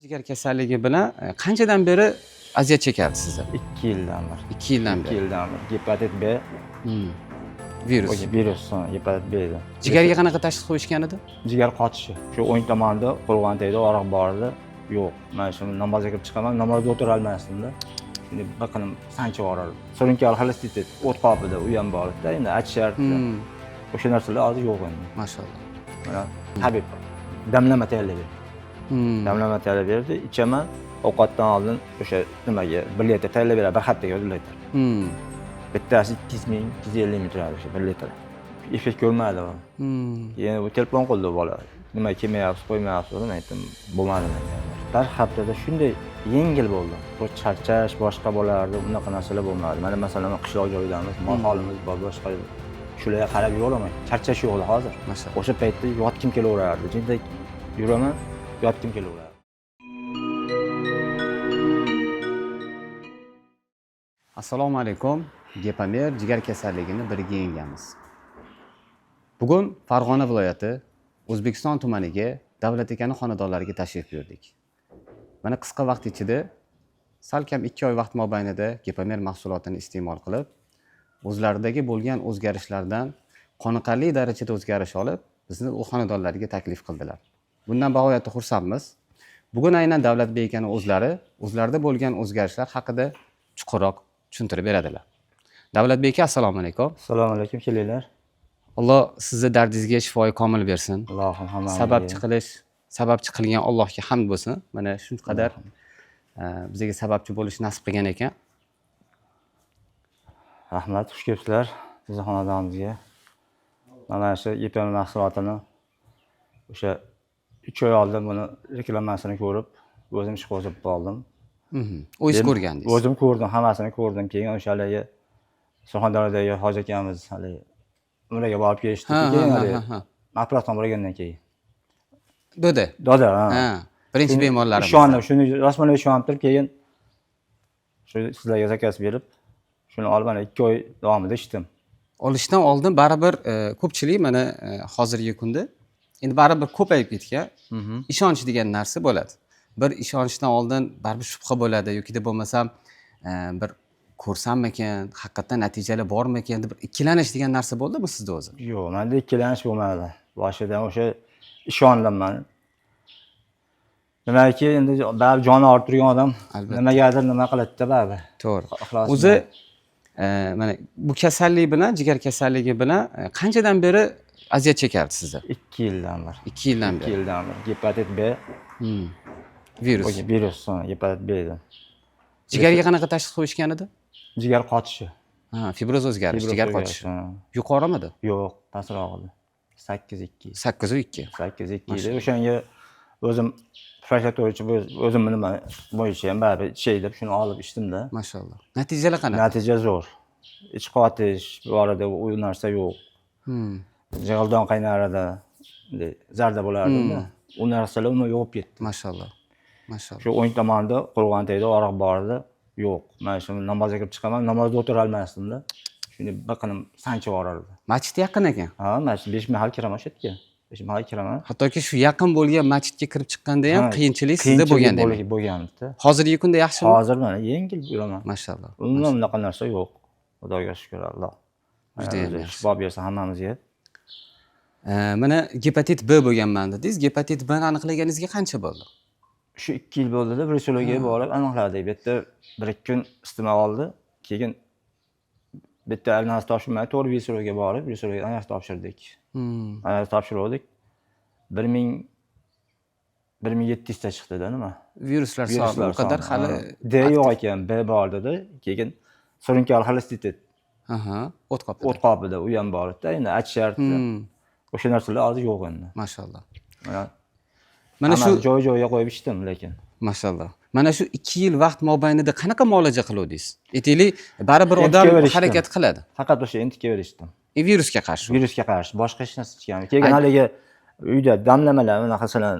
Jigar kasalligi bilan qanchadan beri aziyat chekyapsiz siz? 2 yildan beri. 2 yildan 2 beri. yildan beri. Gepatit B. Virus. Virus, gepatit B edi. Jigarga qanaqa tashxis qo'yishgan edi? Jigar qotishi. Shu o'ng tomonda qo'rg'on tagida og'riq bor edi. Yo'q. Men shu namozga kirib chiqaman, namozda o'tira olmasdimda. Shunda biqinim sanchib og'rardi. Surunkali xolesterin o't qopida u ham bor edi. Endi aytishardi. O'sha narsalar hozir yo'q endi. Maşallah. Mana tabib damlama tayyorlab berdi. Damlama tayyorlab berdi. Ichaman. Ovqatdan oldin o'sha nimaga 1 litr tayyorlab beradi, bir haftaga 1 litr. Bittasi 200 ming, 250 ming turadi o'sha 1 litr. Effekt ko'rmadi u. Keyin u telefon qildi bola. Nima kelmayapsiz, qo'ymayapsiz dedim, aytdim, bo'lmadi men. Bir haftada shunday yengil bo'ldi. Bu charchash boshqa bo'lardi, unaqa narsalar bo'lmadi. Mana masalan qishloq joydamiz, mol holimiz bor, boshqa shularga qarab yuraman. Charchash yo'q hozir. O'sha paytda yotkim kelaverardi. Jindak yuraman, yotkim kelaverardi. Assalomu alaykum. Gepamer jigar kasalligini birga yengamiz. Bugun Farg'ona viloyati O'zbekiston tumaniga Davlat akani xonadonlariga tashrif buyurdik. Mana qisqa vaqt ichida salkam 2 oy vaqt mobaynida Gepamer mahsulotini iste'mol qilib, o'zlaridagi bo'lgan o'zgarishlardan qoniqarli darajada o'zgarish olib, bizni u xonadonlariga taklif qildilar. Bundan bag'oyatda xursandmiz. Bugun aynan Davlat akani o'zlarida bo'lgan o'zgarishlar haqida chuqurroq tushuntirib beradilar. Davlat aka, assalomu alaykum. Assalomu alaykum, kelinglar. Alloh sizni dardingizga shifoyi komil bersin. Allohim hammamizni. Sababchi qilgan Allohga hamd bo'lsin. Mana shu qadar bizga sababchi bo'lish nasib qilgan ekan. Rahmat, xush kelibsizlar bizning xonadonimizga. Mana shu Gepamer mahsulotini o'sha 3 oy oldin buni reklamasini ko'rib, o'zim ish qo'zib oldim. O'zingiz ko'rgandingiz. O'zim ko'rdim, hammasini ko'rdim. Keyin o'shalarga Surxondaryodagi hoji akamiz hali umraga borib kelishdi. Keyin operatsiya bo'lgandan keyin. Doda. Ha. Birinchi bemorlarimiz. Ishonib, shuni rasman ishonib turib, keyin shu sizlarga zakaz berib, shuni olib mana 2 oy davomida ichdim. Olishdan oldin baribir ko'pchilik mana hozirgi kunda endi baribir ko'payib ketgan. Ishonch degan narsa bo'ladi. Bir ishonchdan oldin baribir shubha bo'ladi yoki deb bo'lmasam bir ko'rsammikan, haqiqatan natijalar bormikan deb bir ikkilanish degan narsa bo'ldimi sizda o'zi? Yo'q, menda ikkilanish bo'lmadi. Boshidan o'sha ishondim men. Demakki, endi baribir joni og'rib turgan odam nimagadir nima qiladi-da baribir. To'g'ri. O'zi mana bu kasallik bilan, jigar kasalligi bilan qanchadan beri aziyat chekyapsiz siz? 2 yildan beri. 2 yildan beri. 2 yildan beri. Gepatit B. Virus. Virus, gepatit B edi. Jigarga qanaqa tashxis qo'yishgan edi? Jigar qotishi. Ha, fibroz o'zgarish, jigar qotishi. Yuqorimidi? Yo'q, pastroq edi. 8.2. 8.2. 8.2 edi. O'shanga o'zim professorchi o'zim nima bo'yicha ham baribir ichey deb shuni olib ichdimda. Mashalloh. Natijalar qanaqa? Natija zo'r. Ich qotish borada u narsa yo'q. Jig'ildon qaynarida zarda bo'lardi-da. U narsalar uni yo'qib ketdi. Mashalloh. Mashalloh. Shu o'ng tomonda qo'rg'on tagida og'riq bor edi. Yo'q. Men shu namozga kirib chiqaman, namozda o'tira olmasdimda. Shunda biqinim sanchib og'rardi. Masjid yaqin ekan. Ha, masjid 5 mahal kiraman o'sha yerga. 5 mahal kiraman. Hattoki shu yaqin bo'lgan masjidga kirib chiqqanda ham qiyinchilik sizda bo'lgan demak. Bo'lgan-da. Hozirgi kunda yaxshimi? Hozir mana yengil yuraman. Mashalloh. Umuman unaqa narsa yo'q. Xudoga shukr Alloh. Shifo bersin hammamizga. Mana gepatit B bo'lganman dedingiz. Gepatit B ni aniqlaganingizga qancha bo'ldi? Shu 2 yil bo'ldi-da, virusologiyaga borib aniqladik. Bu yerda 1-2 kun isitma oldi. Keyin bitta analiz topshirmay, to'g'ri virusologiyaga borib, virusologiyaga analiz topshirdik. Analiz topshirdik. 1700 ta chiqdi-da nima? Viruslar soni u qadar hali D yo'q ekan, B bor dedi. Keyin surunkali xolesterin o't qopida u ham bor edi. Endi aytishardi. O'sha narsalar hozir yo'q endi. Mashalloh. Mana shu joy-joyiga qo'yib ichdim lekin. Mashalloh. Mana shu 2 yil vaqt mobaynida qanaqa muolaja qiluvdingiz? Aytaylik, baribir odam harakat qiladi. Faqat o'sha entikka berishdim. Virusga qarshi. Virusga qarshi, boshqa hech narsa ichganim. Keyin haligi uyda damlamalar, masalan,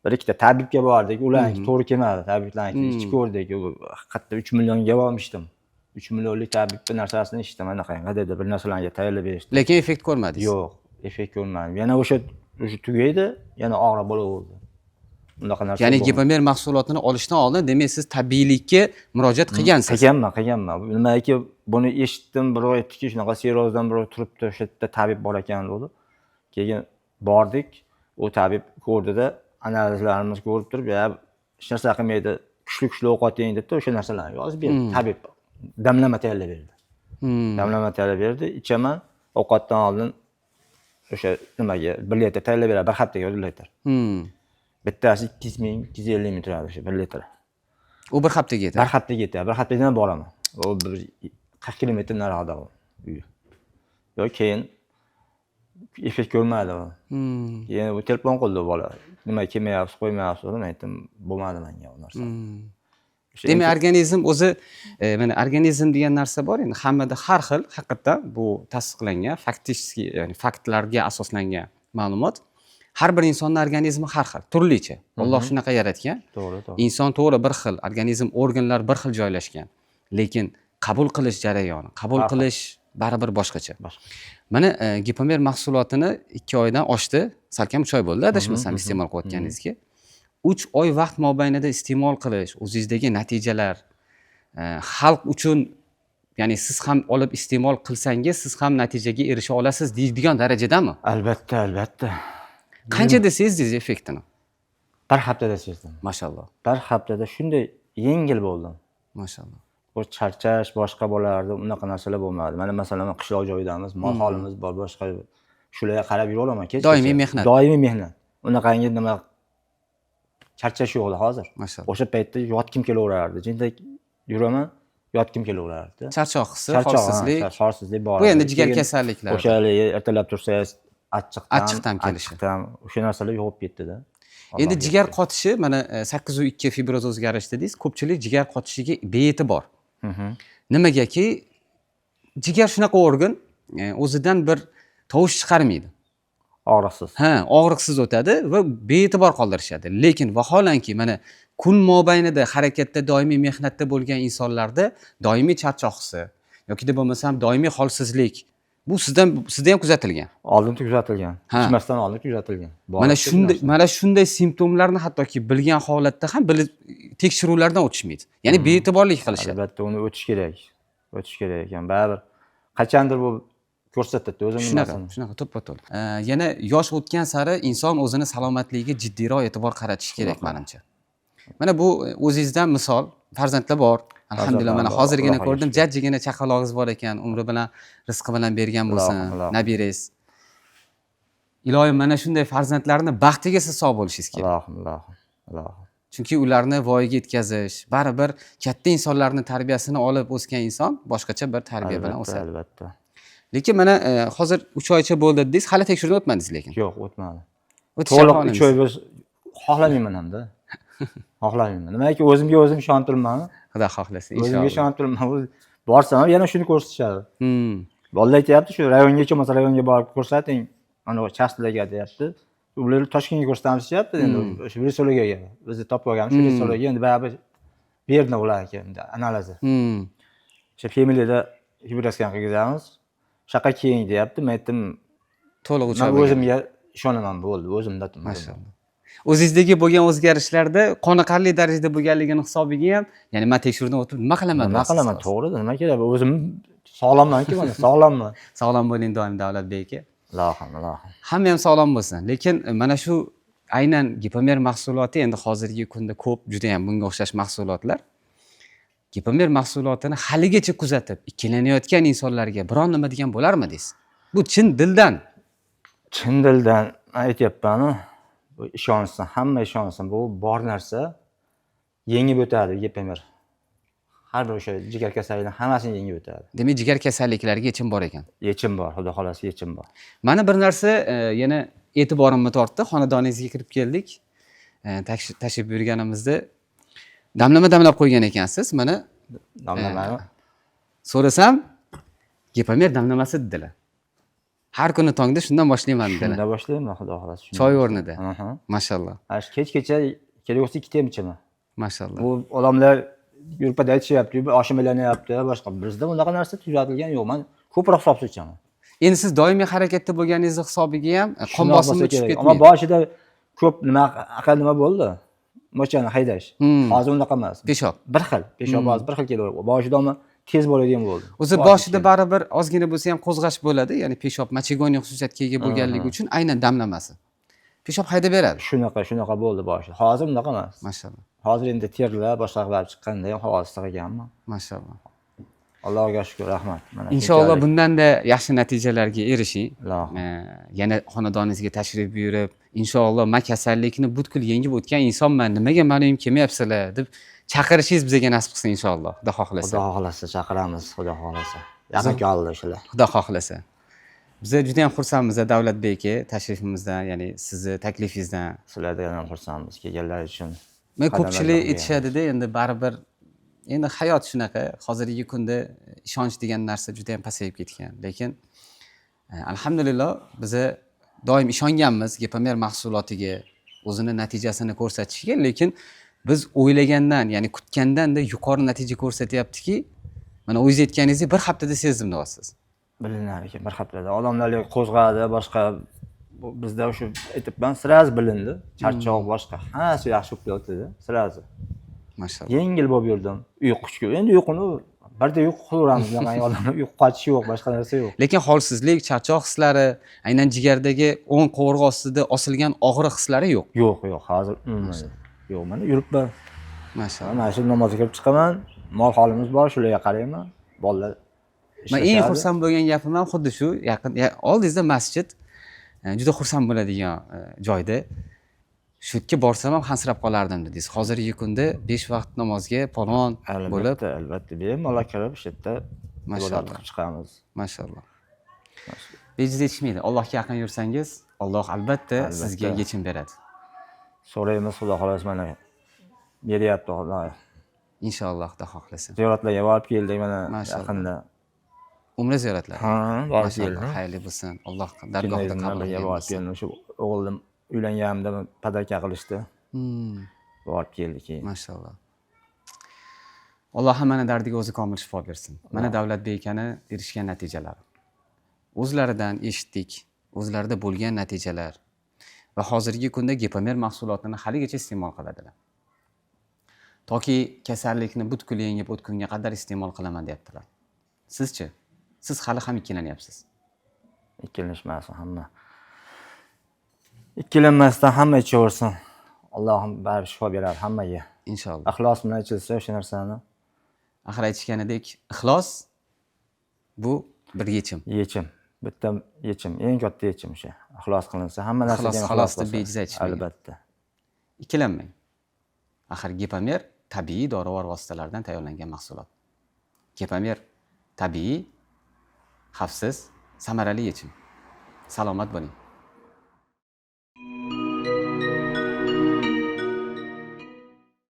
bir ikkita tabibga bordik, ularniki to'g'ri kelmadi. Tabiblarniki ichib ko'rdik. Haqiqatda 3 millionga bormishdim. 3 millionlik tabibning narsasini ichdim. Anaqa dedi, bir narsalarga tayyorlab berishdi. Lekin effekt ko'rmadingiz. Yo'q, effekt ko'rmadim. Yana o'sha tugaydi, yana og'riq bo'laverdi. Unaqa narsa Ya'ni bo'lmaydi. Gipomer mahsulotini olishdan oldin demak siz tabiiylikka murojaat qilgansiz. Qilganman. Nimaiki buni eshitdim, birov aytdiki, shunaqa serozdan birov turibdi, o'sha yerda tabib bor ekan dedi. Keyin bordik, u tabib ko'rdida, analizlarimiz ko'rib turib, "Ya, hech narsa qilmaydi, kuchli ovqat yeng" debdi, o'sha narsalarni yozib berdi. Tabib damlama tayyorlab berdi. Damlama tayyorlab berdi, ichaman, ovqatdan oldin o'sha nimaga 1 litr tayyorlab beradi, bir haftaga 1 litr. Bittasi 200 ming, 250 ming turadi o'sha 1 litr. U bir haftaga yetadi. Bir haftaga yetadi. Bir haftadan boraman. O bir 40 kilometr narida u uy. Yo keyin effekt ko'rmadi u. Keyin u telefon qildi bola. Nima kelmayapsiz, qo'ymayapsiz dedim, aytdim, bo'lmadi menga u narsa. Demak, organizm o'zi mana organizm degan narsa bor endi hammada har xil haqiqatdan bu tasdiqlangan, faktiskiy, ya'ni faktlarga asoslangan ma'lumot. Har bir insonning organizmi har xil, turlicha. Alloh shunaqa yaratgan. To'g'ri. Inson to'g'ri bir xil, organizm organlar bir xil joylashgan. Lekin qabul qilish jarayoni, qabul qilish baribir boshqacha. Mana Gipomer mahsulotini 2 oydan oshdi, salkam 3 oy bo'ldi adashmasam iste'mol qilayotganingizga. 3 oy vaqt mobaynida iste'mol qilish, o'zingizdagi natijalar xalq uchun, ya'ni siz ham olib iste'mol qilsangiz, siz ham natijaga erisha olasiz deydigan darajadami? Albatta. Qanchada sezdingiz effektini? Bir haftada sezdim. Mashalloh. Bir haftada shunday yengil bo'ldim. Mashalloh. Bu charchash boshqa bo'lardi, unaqa narsalar bo'lmadi. Mana masalan qishloq joydamiz, mol holimiz bor, boshqa shularga qarab yuraveraman kecha. Doimiy mehnat. Doimiy mehnat. Unaqangi nima charchash yo'q hozir. Mashalloh. O'sha paytda yotkim kelaverardi. Jindak yuraman, yotkim kelaverardi. Charchoq hissi, holsizlik bor. Bu endi jigar kasalliklari. O'shaligi ertalab tursangiz achchiqdan kelishi. O'sha narsalar yo'qolib ketdi-da. Endi jigar qotishi mana 8.2 fibroz o'zgarish dedingiz, ko'pchilik jigar qotishiga bee'tibor. Nimagaki jigar shunaqa organ, o'zidan bir tovush chiqarmaydi. Og'riqsiz. Og'riqsiz o'tadi va bee'tibor qoldirishadi. Lekin vaholanki mana kun mobaynida harakatda, doimiy mehnatda bo'lgan insonlarda doimiy charchoq hissi yoki deb bo'lmasam doimiy holsizlik bu sizda ham kuzatilgan. Oldin kuzatilgan. Ichmasdan oldin kuzatilgan. Mana shunday simptomlarni hattoki bilgan holatda ham tekshiruvlardan o'tishmaydi. Ya'ni bee'tiborlik qilishadi. Albatta uni o'tish kerak. O'tish kerak ekan. Baribir qachondir bu ko'rsatadi o'zini nimasini. Shunaqa to'ppa-to'p. Yana yosh o'tgan sari inson o'zini salomatligiga jiddiyroq e'tibor qaratishi kerak menimcha. Mana bu o'zingizdan misol, farzandlar bor. Alhamdulillah, mana hozirgina ko'rdim, jajjigina chaqalog'ingiz bor ekan, umri bilan, rizqi bilan bergan bo'lsin, nabirangiz. Iloyim mana shunday farzandlarni baxtiga siz sog' bo'lishingiz kerak. Allohim. Chunki ularni voyaga yetkazish, baribir katta insonlarning tarbiyasini olib o'sgan inson boshqacha bir tarbiya bilan o'sadi. Albatta. Lekin mana hozir 3 oycha bo'ldi dedingiz, hali tekshiruvdan o'tmadingiz lekin. Yo'q, o'tmadi. To'liq 3 oy biz xohlamayman hamda. Xohlamayman. Nimaiki o'zimga o'zim ishontirman. Xudo xohlasa, inshaalloh. O'zimga ishontirman. Borsam ham yana shuni ko'rsatishadi. Bolalar aytayapti, shu rayongacha, masalan, rayonga borib ko'rsating, ana chastlarga deyapti. Ular Toshkentga ko'rsatamiz deyapti, endi o'sha virusologiyaga. Bizni topib olganmiz, shu virusologiya endi baribir berdi ularga endi analizi. O'sha familiyada hibraskan qilganmiz. Shaqa keyin deyapti, men aytdim, to'liq uch oy. Men o'zimga ishonaman, bo'ldi, o'zimda. Mashalloh. O'zingizdagi bo'lgan o'zgarishlarda qoniqarli darajada bo'lganligini hisobiga ham, ya'ni men tekshiruvdan o'tib nima qilaman? Nima qilaman? To'g'ri, nima kerak? O'zim sog'lomman-ku, mana sog'lomman. Sog'lom bo'ling doim Davlatbek aka. Allohim. Hamma ham sog'lom bo'lsin. Lekin mana shu aynan Gipomer mahsuloti endi hozirgi kunda ko'p, juda ham bunga o'xshash mahsulotlar. Gipomer mahsulotini haligacha kuzatib, ikkilanayotgan insonlarga biron nima degan bo'larmidingiz? Bu chin dildan. Chin dildan aytyapman-ku. Bu ishonsin, hamma ishonsin. Bu bor narsa yengib o'tadi Gipomer. Har bir o'sha jigar kasalligini hammasini yengib o'tadi. Demak, jigar kasalliklariga yechim bor ekan. Yechim bor, xudo xolasa yechim bor. Mana bir narsa yana e'tiborimni tortdi. Xonadoningizga kirib keldik. Tashrif buyurganimizda damlama damlab qo'ygan ekansiz. Mana damlamani so'rasam, Gipomer damlamasi dedilar. Har kuni tongda shundan boshlayman dedilar. Shundan boshlayman, xudo xolasa. Choy o'rnida. Mashalloh. Kechgacha kerak bo'lsa 2 ta ham ichaman. Mashalloh. Bu odamlar yurpada aytishyapti, oshimalanyapti, boshqa. Bizda bunaqa narsa tuzatilgan yo'q. Men ko'proq hisobsiz ichaman. Endi siz doimiy harakatda bo'lganingiz hisobiga ham qon bosimi tushib ketmaydi. Ammo boshida ko'p nima bo'ldi? mochani haydash. Hozir unaqa emas. Peshob. Bir xil. Peshob hozir bir xil kelaveradi. Boshida ham tez bo'ladigan bo'ldi. O'zi boshida baribir ozgina bo'lsa ham qo'zg'ash bo'ladi, ya'ni peshob machegoniya xususiyatga ega bo'lganligi uchun aynan damlamasi. Peshob haydab beradi. Shunaqa bo'ldi boshida. Hozir unaqa emas. Mashallah. Hozir endi terlar, boshqalar chiqqanda ham havosi sig'ganmi? Mashallah. Allohga shukr, rahmat. Mana Inshaalloh bundan-da yaxshi natijalarga erishing. Alloh. Yana xonadoningizga tashrif buyurib, inshaalloh men kasallikni butkul yengib o'tgan insonman, nimaga meni uyim kelmayapsizlar deb chaqirishingiz bizga nasib qilsin inshaalloh. Xudo xohlasa. Xudo xohlasa chaqiramiz, Xudo xohlasa. Yaqin qoldi shular. Xudo xohlasa. Biz juda ham xursandmiz Davlatbek aka tashrifimizdan, ya'ni sizni taklifingizdan. Sizlardan ham xursandmiz kelganlar uchun. Men ko'pchilik aytishadi-da, endi baribir endi hayot shunaqa. Hozirgi kunda ishonch degan narsa juda ham pasayib ketgan. Lekin alhamdulillah biz doim ishonganmiz Gepamer mahsulotiga, o'zini natijasini ko'rsatishiga, lekin biz o'ylagandan, ya'ni kutgandan-da yuqori natija ko'rsatyaptiki, mana o'zingiz aytganingizdek bir haftada sezdim deyapsiz. Bilinar ekan bir haftada. Odamlarga qo'zg'adi, boshqa bizda o'sha aytibman, sirasi bilindi. Charchoq boshqa. Hammasi yaxshi bo'lib ketdi, sirasi. Mashallah. Yengil bo'lib yurdim. Uyquga. Endi uyquni birda uyqu qilaveramiz, degan odamlar uyqu qochishi yo'q, boshqa narsa yo'q. Lekin holsizlik, charchoq hislari, aynan jigardagi o'ng qovurg'a ostida osilgan og'riq hislari yo'q. Yo'q, hozir yo'q, mana yuribman. Mashallah. Mana shu namozga kirib chiqaman. Mol holimiz bor, shularga qarayman. Bolalar Men eng xursand bo'lgan gapim ham xuddi shu, yaqin oldingizda masjid, juda xursand bo'ladigan joyda. Shu yerga borsam ham hansirab qolardim dedingiz. Hozirgi kunda 5 vaqt namozga polvon bo'lib, albatta bemalol kirib shu yerda ibodat qilib chiqamiz. Mashallah. Bejiz yetishmaydi. Allohga yaqin yursangiz, Alloh albatta sizga yechim beradi. So'raymiz, Xudo xohlasa mana beryapti Xudo. Inshaalloh Xudo xohlasa. Ziyoratlarga borib keldik mana yaqinda. Umra ziyoratlari. Ha, borib keldik. Xayrli bo'lsin. Alloh dargohida qabul qilsin. O'sha o'g'lim uylanganimda padaka qilishdi. Borib keldik keyin. Mashallah. Alloh hammani dardiga o'zi komil shifo bersin. Mana Davlatbek akani erishgan natijalar. O'zlaridan eshitdik, o'zlarida bo'lgan natijalar va hozirgi kunda Gepamer mahsulotini haligacha iste'mol qiladilar. Toki kasallikni butkul yengib o'tgunga qadar iste'mol qilaman deyaptilar. Sizchi? Siz hali ham ikkilanyapsiz. Ikkilanishmasin hamma. Ikkilanmasdan hamma ichaversin. Allohim baribir shifo berar hammaga. Inshaalloh. Ixlos bilan ichilsa o'sha narsani. Axir aytishganidek, ixlos bu bir yechim. Yechim. Bitta yechim, eng katta yechim o'sha. Ixlos qilinsa hamma narsaga ixlos deb bejiz aytishmaydi. Albatta. Ikkilanmang. Axir Gepamer tabiiy dorivor vositalardan tayyorlangan mahsulot. Gepamer tabiiy, xavfsiz, samarali yechim. Salomat bo'ling.